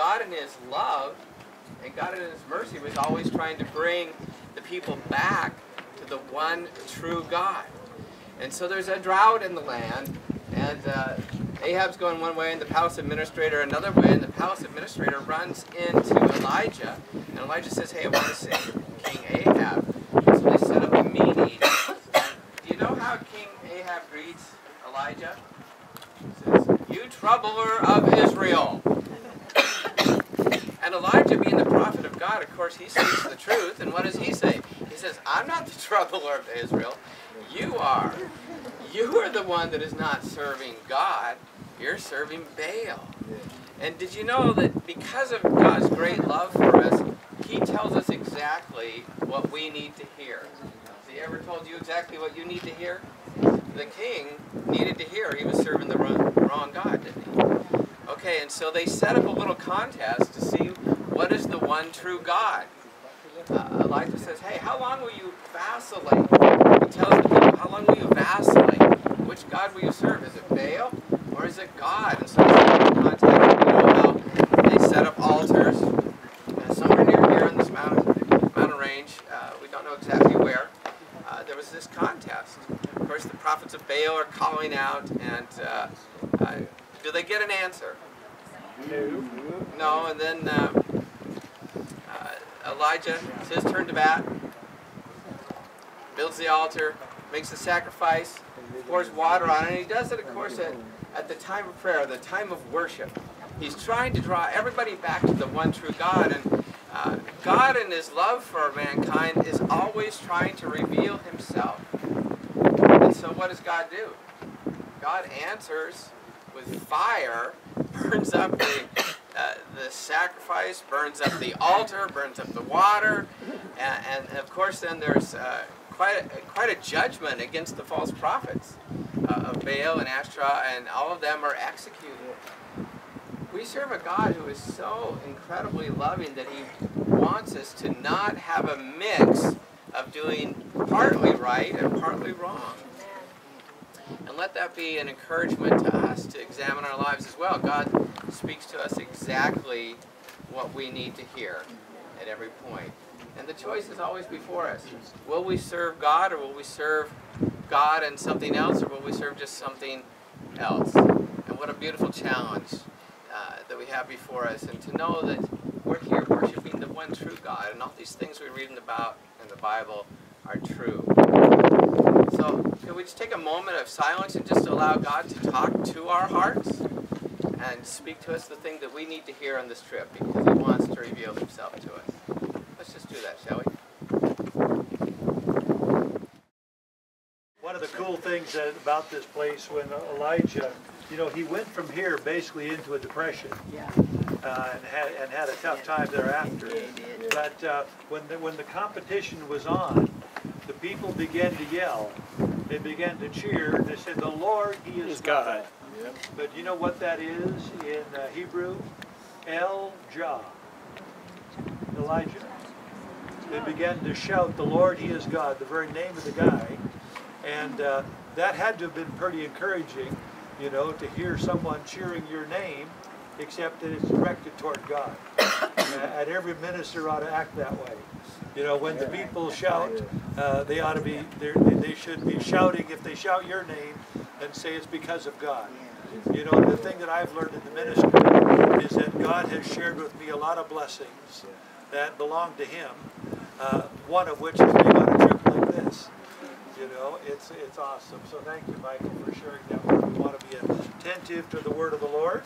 God in His love and God in His mercy was always trying to bring the people back to the one true God. And so there's a drought in the land, and Ahab's going one way and the palace administrator another way, and the palace administrator runs into Elijah, and Elijah says, hey, I want to see King Ahab. So they set up a meeting. And do you know how King Ahab greets Elijah? He says, you troubler of Israel. And Elijah, being the prophet of God, of course, he speaks the truth, and what does he say? He says, I'm not the troubler of Israel. You are. You are the one that is not serving God. You're serving Baal. And did you know that because of God's great love for us, He tells us exactly what we need to hear? Has He ever told you exactly what you need to hear? The king needed to hear he was serving the wrong God, didn't he? Okay, and so they set up a little contest to see what is the one true God. Elijah says, hey, how long will you vacillate? He tells the people, how long will you vacillate? Which God will you serve? Is it Baal or is it God? And so they set up a contest. You know how they set up altars somewhere near here in this mountain range. We don't know exactly where. There was this contest. Of course, the prophets of Baal are calling out, and do they get an answer? No. No, and then Elijah, it's his turn to bat, builds the altar, makes a sacrifice, pours water on it, and he does it, of course, at the time of prayer, the time of worship. He's trying to draw everybody back to the one true God, and God in His love for mankind is always trying to reveal Himself. And so what does God do? God answers with fire, burns up the sacrifice, burns up the altar, burns up the water, and of course then there's quite a judgment against the false prophets of Baal and Ashtoreth, and all of them are executed. We serve a God who is so incredibly loving that He wants us to not have a mix of doing partly right and partly wrong. And let that be an encouragement to us to examine our lives as well. God speaks to us exactly what we need to hear at every point. And the choice is always before us. Will we serve God, or will we serve God and something else, or will we serve just something else? And what a beautiful challenge that we have before us, and to know that we're here worshiping the one true God, and all these things we read about in the Bible are true. So, could we just take a moment of silence and just allow God to talk to our hearts and speak to us the thing that we need to hear on this trip, because He wants to reveal Himself to us. Let's just do that, shall we? One of the cool things about this place, when Elijah, you know, he went from here basically into a depression, and had a tough time thereafter. But when the competition was on, the people began to yell. They began to cheer. They said, "The Lord, He is God." Yep. But you know what that is in Hebrew? El-Jah. Elijah. They began to shout, "The Lord, He is God," the very name of the guy. And that had to have been pretty encouraging, you know, to hear someone cheering your name, except that it's directed toward God. And every minister ought to act that way. You know, when the people shout, they ought to be, they should be shouting. If they shout your name, then say it's because of God. You know, the thing that I've learned in the ministry is that God has shared with me a lot of blessings that belong to Him, one of which is being on a trip like this. You know, it's awesome. So thank you, Michael, for sharing that. We want to be attentive to the word of the Lord.